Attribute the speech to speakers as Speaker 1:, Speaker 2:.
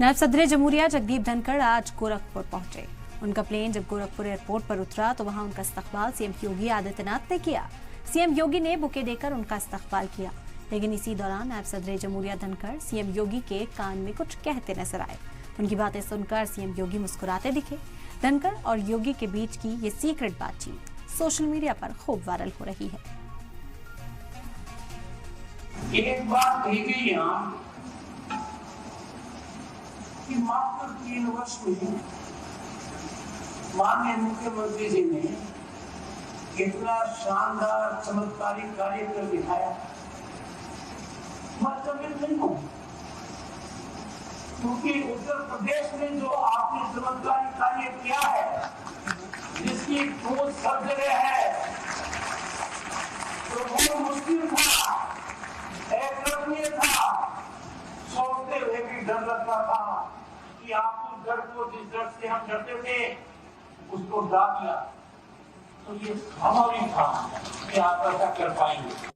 Speaker 1: नायब सदर जमहूरिया जगदीप धनखड़ आज गोरखपुर पहुंचे। उनका प्लेन जब गोरखपुर एयरपोर्ट पर उतरा तो वहां उनका इस्तकबाल सीएम योगी आदित्यनाथ ने किया। सीएम योगी ने बुके देकर उनका इस्तकबाल किया, लेकिन इसी दौरान नायब सदर जमहूरिया धनखड़ सीएम योगी के कान में कुछ कहते नजर आए। उनकी बातें सुनकर सीएम योगी मुस्कुराते दिखे। धनखड़ और योगी के बीच की ये सीक्रेट बातचीत सोशल मीडिया पर खूब वायरल हो रही है।
Speaker 2: एक बात कही गई यहाँ कि मात्र 3 वर्ष में माननीय मुख्यमंत्री जी ने इतना शानदार चमत्कारिक कार्य कर दिखाया। मैं चकित नहीं हूं, क्योंकि उत्तर प्रदेश में जो आपने चमत्कारिक कार्य किया है, जिसकी खोज सब जगह है, तो वो मुश्किल था, अकल्पनीय था। सोचते हुए भी डर लगता था कि आप उस डर को, जिस डर से हम डरते थे, उसको डाल दिया। तो ये संभव ही था कि आप ऐसा कर पाएंगे।